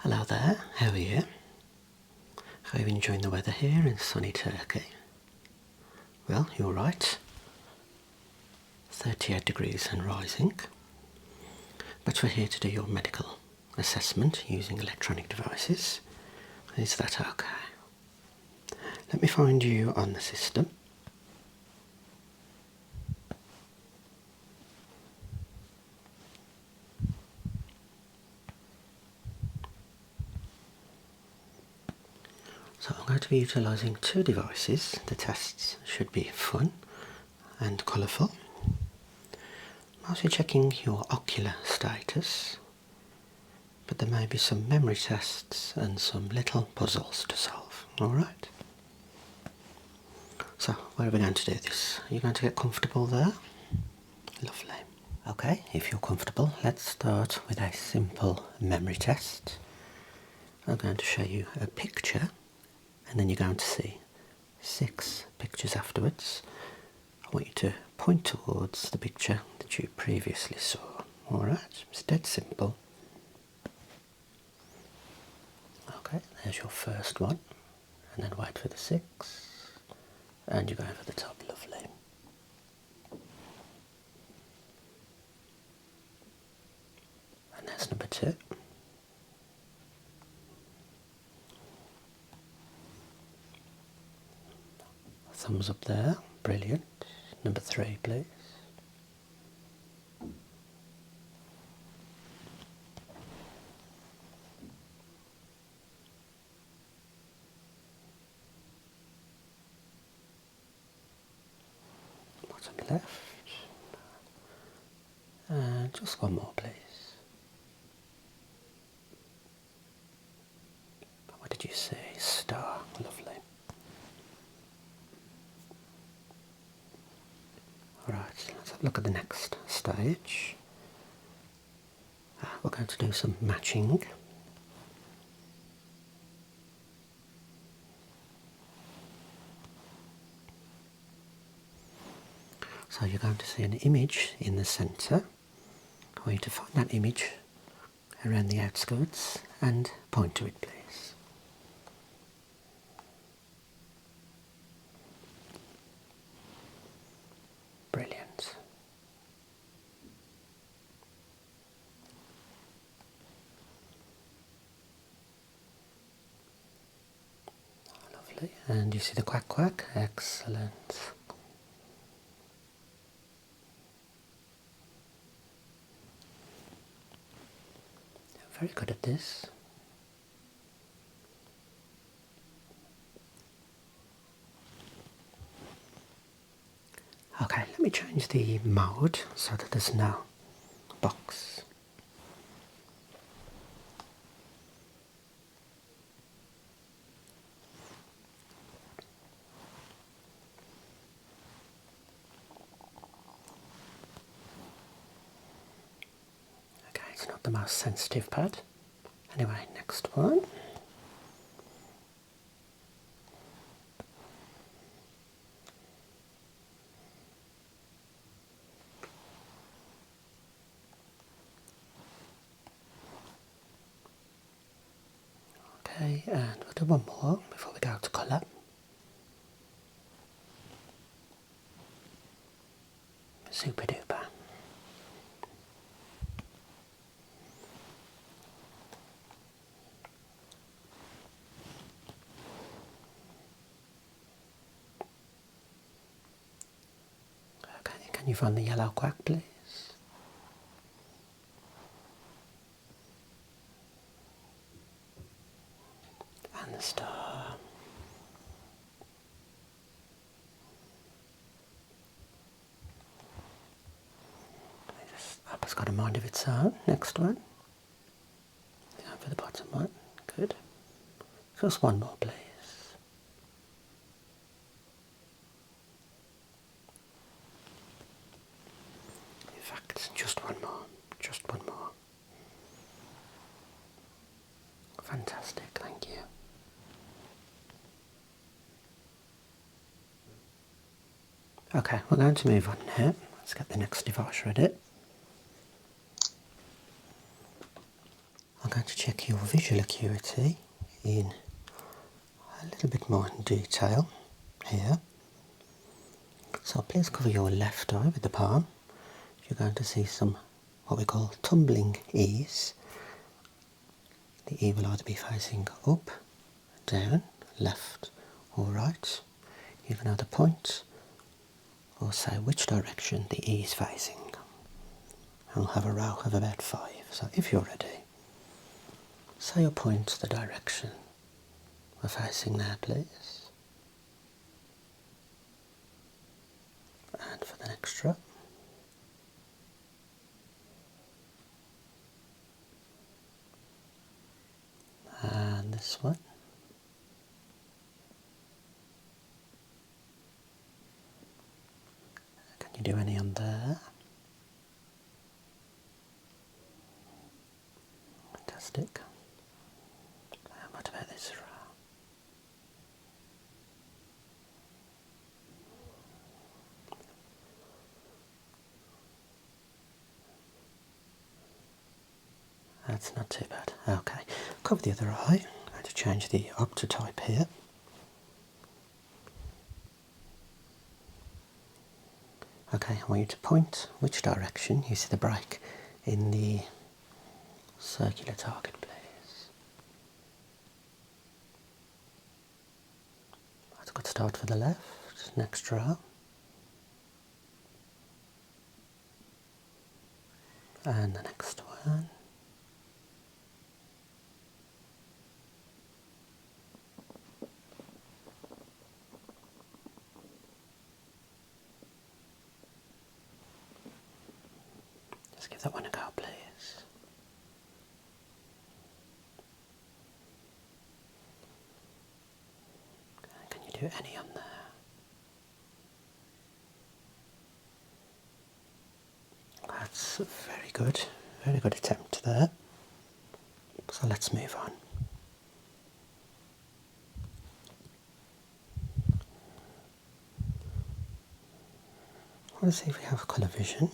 Hello there, how are you? How are you enjoying the weather here in sunny Turkey? Well, you're right. 38 degrees and rising. But we're here to do your medical assessment using electronic devices. Is that okay? Let me find you on the system. So I'm going to be utilising two devices. The tests should be fun and colourful. I'm also checking your ocular status, but there may be some memory tests and some little puzzles to solve. Alright? So, where are we going to do this? Are you going to get comfortable there? Lovely. Okay, if you're comfortable, let's start with a simple memory test. I'm going to show you a picture, and then you're going to see 6 pictures afterwards. I want you to point towards the picture that you previously saw. Alright, it's dead simple. Okay, there's your first one, and then wait for the 6, and you're going for the top. Lovely. And there's number 2. Thumbs up there, brilliant. Number 3, please. Bottom left. And just one more, please. What did you say? Star. Lovely. Alright, let's have a look at the next stage. We're going to do some matching. So you're going to see an image in the centre. I want you to find that image around the outskirts and point to it, please. Brilliant. Lovely. And you see the quack quack? Excellent. Very good at this. Okay, let me change the mode so that there's no box. Okay, it's not the most sensitive pad. Anyway, next one. Okay, and we'll do one more before we go to colour. Super duper. Okay, can you find the yellow quack, please? And the star. Apple's got a mind of its own. Next one. Go for the bottom one. Good. Just one more, please. In fact, just one more. Just one more. Fantastic, thank you. Okay, we're going to move on now. Let's get the next device ready. going to check your visual acuity in a little bit more detail here. So please cover your left eye with the palm. You're going to see some what we call tumbling E's. The E will either be facing up, down, left or right. You can either point or say which direction the E is facing. And we'll have a row of about 5. So if you're ready, say your point to the direction we're facing now, please. And for the next row. And this one. Can you do any on there? Fantastic. And what about this row? That's not too bad. Okay, cover the other eye. I'm going to change the optotype here. Okay, I want you to point which direction you see the break in the circular target, please. That's a good start for the left. Next row. And the next one. Just give that one a go, please. Can you do any on there? That's very good attempt there. So let's move on. I want to see if we have colour vision.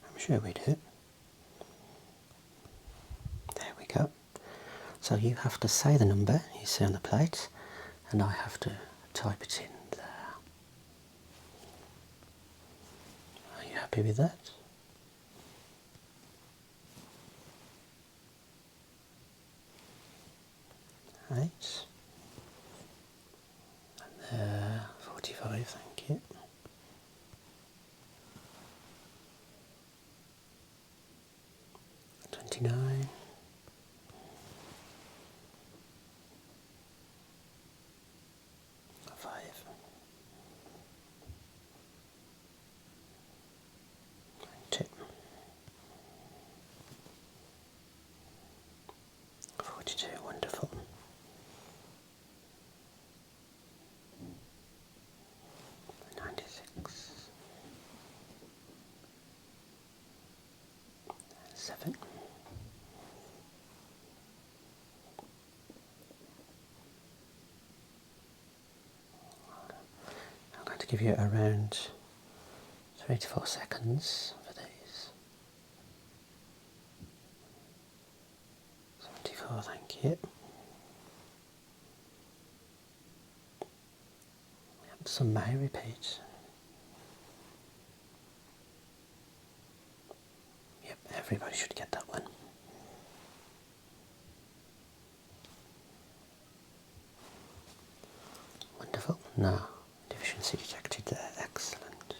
I'm sure we do. There we go. So you have to say the number you see on the plate, and I have to type it in there. Are you happy with that? Right. And there, 45, thank you. $29. Wonderful. 96. 7. I'm going to give you around 3 to 4 seconds for these. 74, thank you. Some may repeat. Yep, everybody should get that one. Wonderful. No deficiency detected there. Excellent.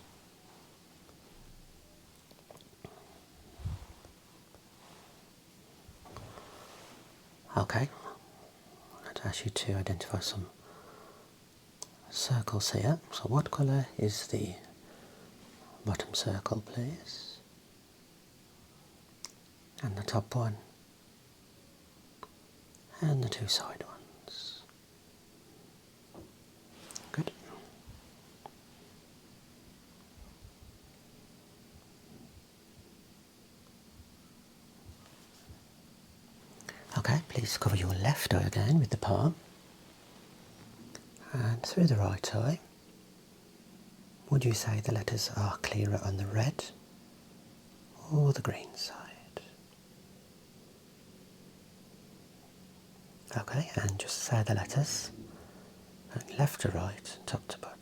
Okay. I'm going to ask you to identify some circles here. So what colour is the bottom circle, please? And the top one? And the 2 side ones? Good. Okay, please cover your left eye again with the palm. And through the right eye, would you say the letters are clearer on the red or the green side? Okay, and just say the letters, going left to right, top to bottom.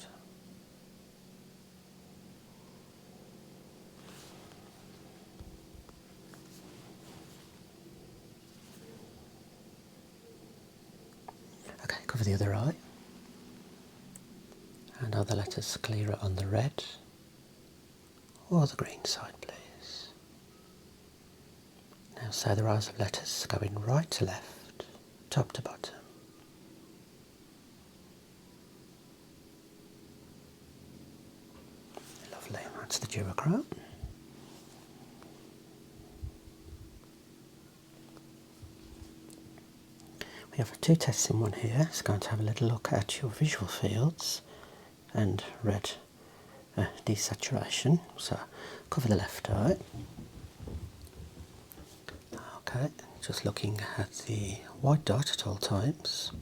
Okay, cover the other eye. And are the letters clearer on the red or the green side, please? Now say the rows of letters going right to left, top to bottom. Lovely, that's the duochrome. We have two tests in one here. It's going to have a little look at your visual fields and red desaturation. So cover the left eye. Okay, just looking at the white dot at all times.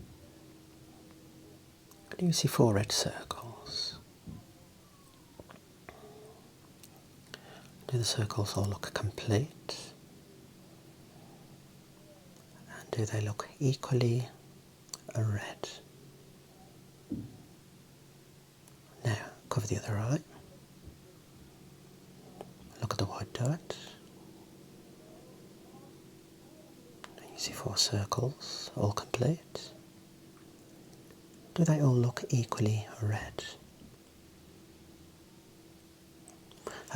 Do you see 4 red circles? Do the circles all look complete? And do they look equally red? Now, cover the other eye. Look at the white dot. You see 4 circles, all complete. Do they all look equally red?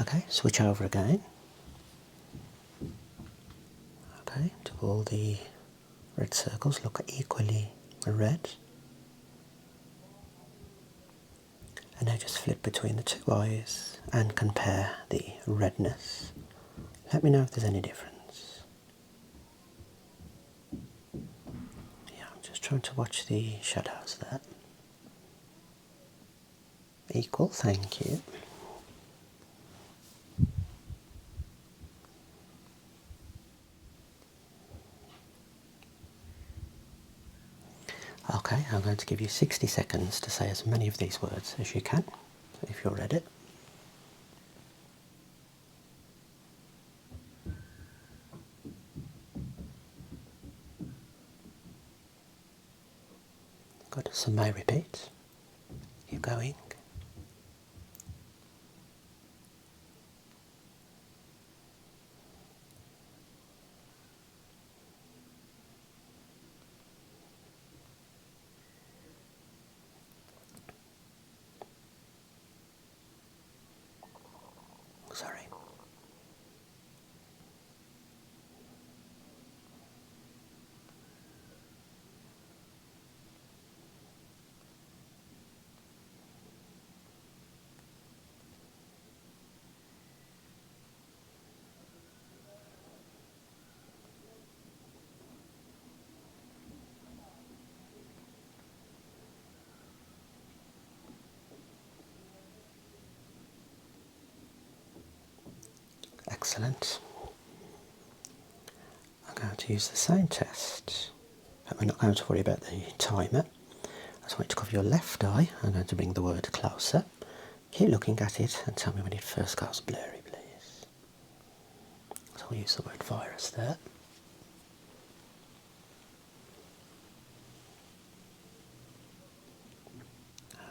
Okay, switch over again. Okay, do all the red circles look equally red? And now just flip between the 2 eyes and compare the redness. Let me know if there's any difference. Yeah, I'm just trying to watch the shadows there. Equal, thank you. Okay, I'm going to give you 60 seconds to say as many of these words as you can, if you're ready. Good, some may repeat. Keep going. Sorry. Excellent. I'm going to use the same test, but we're not going to worry about the timer. I just want you to cover your left eye. I'm going to bring the word closer. Keep looking at it and tell me when it first goes blurry, please. So we'll use the word virus there.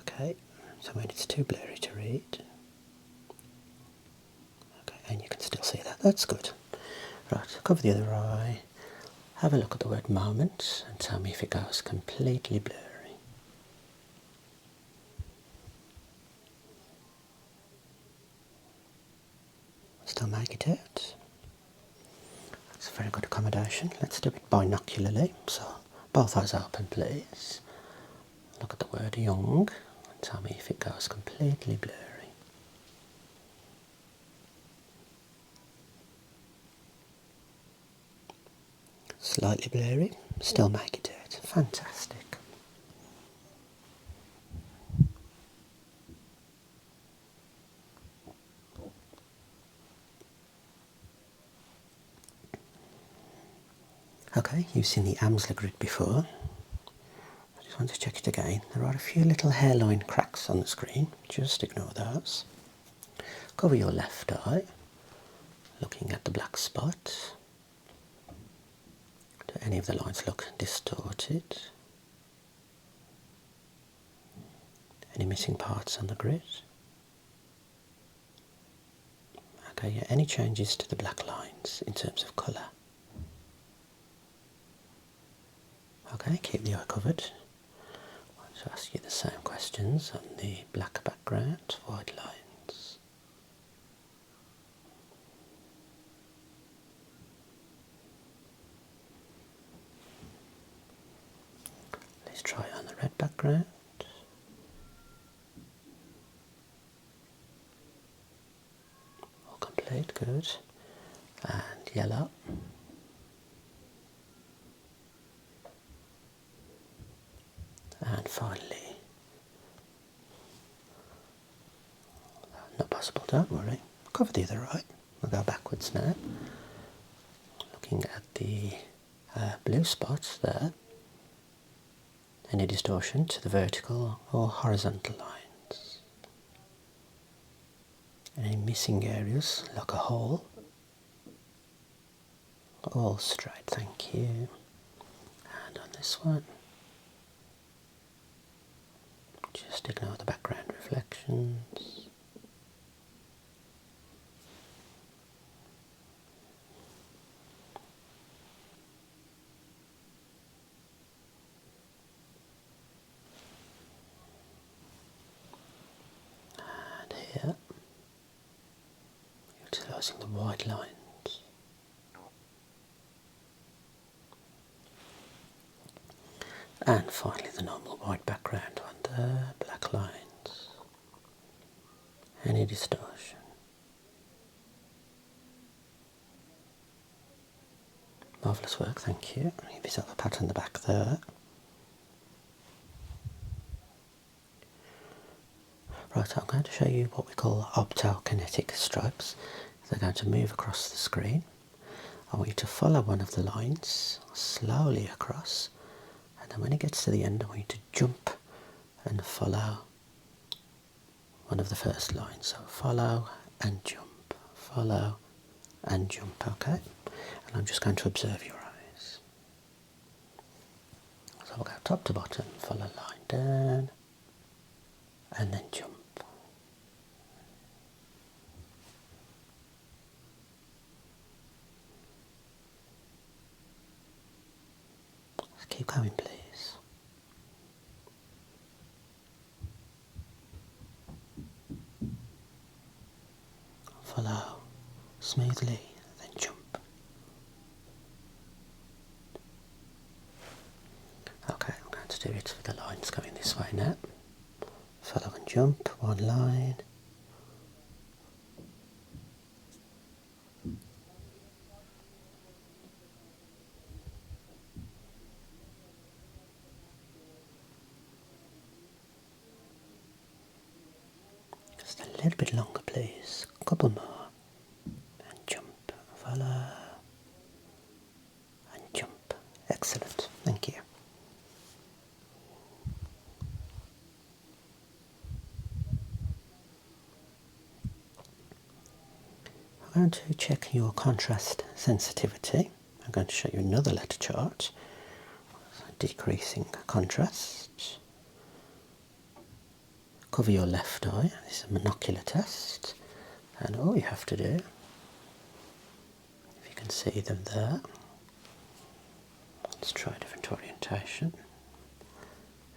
Okay, so when it's too blurry to read. Okay, and you can still see that. That's good. Right, cover the other eye. Have a look at the word moment and tell me if it goes completely blurry. Still make it out. That's a very good accommodation. Let's do it binocularly. So both eyes open, please. Look at the word young and tell me if it goes completely blurry. Slightly blurry, still make it out. Fantastic. Okay, you've seen the Amsler grid before. I just want to check it again. There are a few little hairline cracks on the screen. Just ignore those. Cover your left eye, looking at the black spot. Do any of the lines look distorted? Any missing parts on the grid? Okay, yeah, any changes to the black lines in terms of colour? Okay, keep the eye covered. I'll just ask you the same questions on the black background, white lines. Let's try on the red background. All complete, good. And yellow. And finally, not possible, don't worry. Cover the other eye. We'll go backwards now. Looking at the blue spots there. Any distortion to the vertical or horizontal lines? Any missing areas like a hole? All straight, thank you. And on this one, just ignore the background reflections. And here, utilising the white lines. And finally the normal white background on the black lines. Any distortion? Marvellous work, thank you. Give yourself a pat on the back there. Right, I'm going to show you what we call optokinetic stripes. They're going to move across the screen. I want you to follow one of the lines slowly across, and then when it gets to the end I want you to jump and follow one of the first lines. So follow and jump, follow and jump, okay? And I'm just going to observe your eyes. So we'll go top to bottom, follow line down, and then jump. Keep going, please. Follow smoothly, then jump. Okay, I'm going to do it with the lines going this way now. Follow and jump, one line. Just a little bit longer, please. A couple more. And jump. Follow. And jump. Excellent. Thank you. I'm going to check your contrast sensitivity. I'm going to show you another letter chart. Decreasing contrast. Cover your left eye. This is a monocular test. And all you have to do, if you can see them there, let's try a different orientation.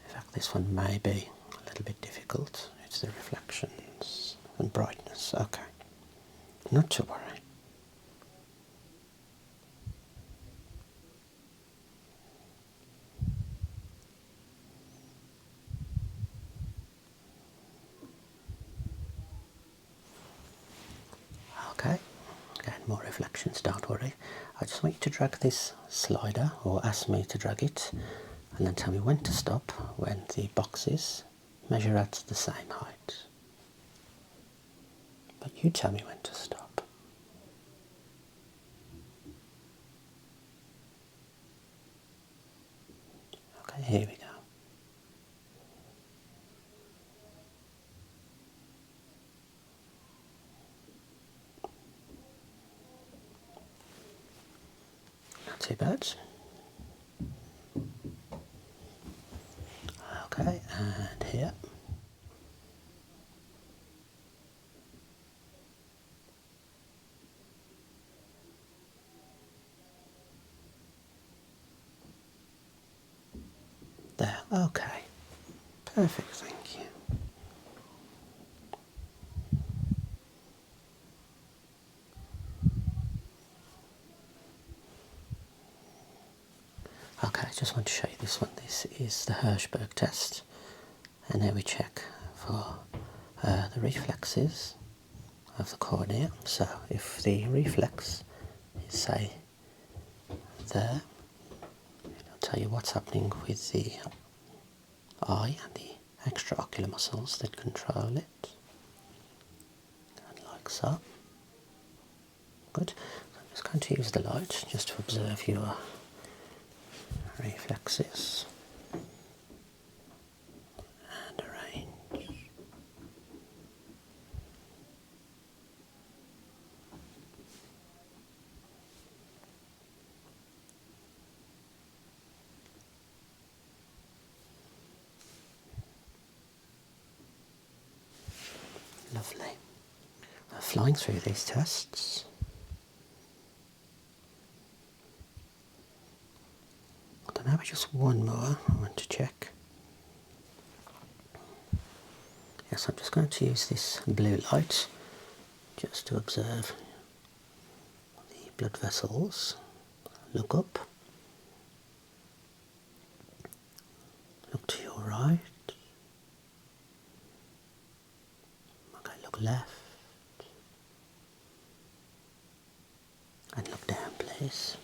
In fact, this one may be a little bit difficult. It's the reflections and brightness. Okay, not to worry. Okay, again, more reflections, don't worry. I just want you to drag this slider, or ask me to drag it, and then tell me when to stop when the boxes measure at the same height. But you tell me when to stop. Okay, here we go. Not too bad. there. Okay. Perfect, thank you. Okay, I just want to show you this one. This is the Hirschberg test. And there we check for the reflexes of the cornea. So if the reflex is, say, there, it'll tell you what's happening with the eye and the extraocular muscles that control it. And like so. Good. So I'm just going to use the light just to observe your reflexes and arrange. Lovely. Flying through these tests. I don't know, just one more I want to check. Yes, I'm just going to use this blue light just to observe the blood vessels. Look up. Look to your right. Okay, look left. And look down, please.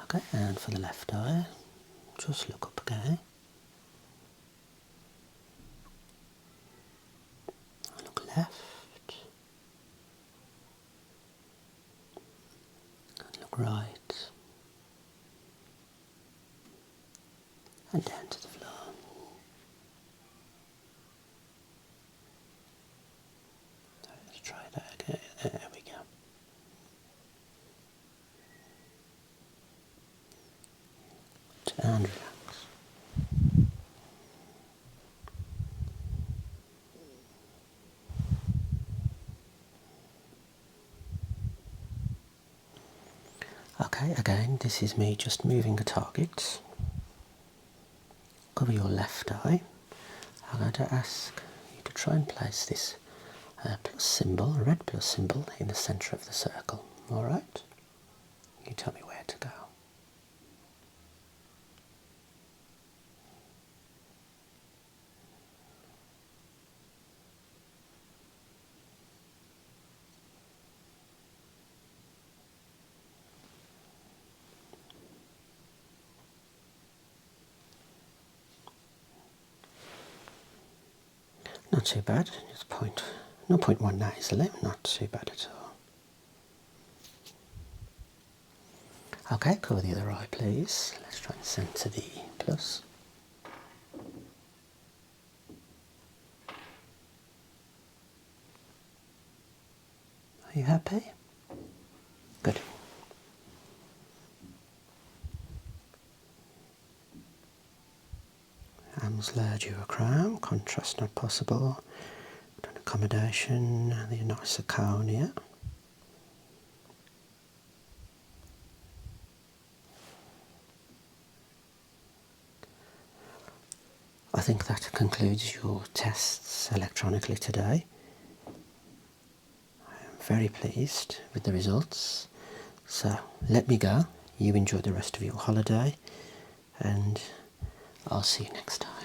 Okay, and for the left eye, just look up again. Look left. And look right. And down to the floor. Let's try that again. There we go. And relax. Okay, again, this is me just moving a target. Cover your left eye. I'm going to ask you to try and place this plus symbol, a red plus symbol, in the centre of the circle. Alright? You tell me where to go. Not too bad, just 0.1 nasally, not too bad at all. Okay, cover the other eye please. Let's try and centre the plus. Are you happy? Good. Arms lower duochrome, contrast not possible. An accommodation, the nicer cornea. I think that concludes your tests electronically today. I am very pleased with the results. So let me go. You enjoy the rest of your holiday and I'll see you next time.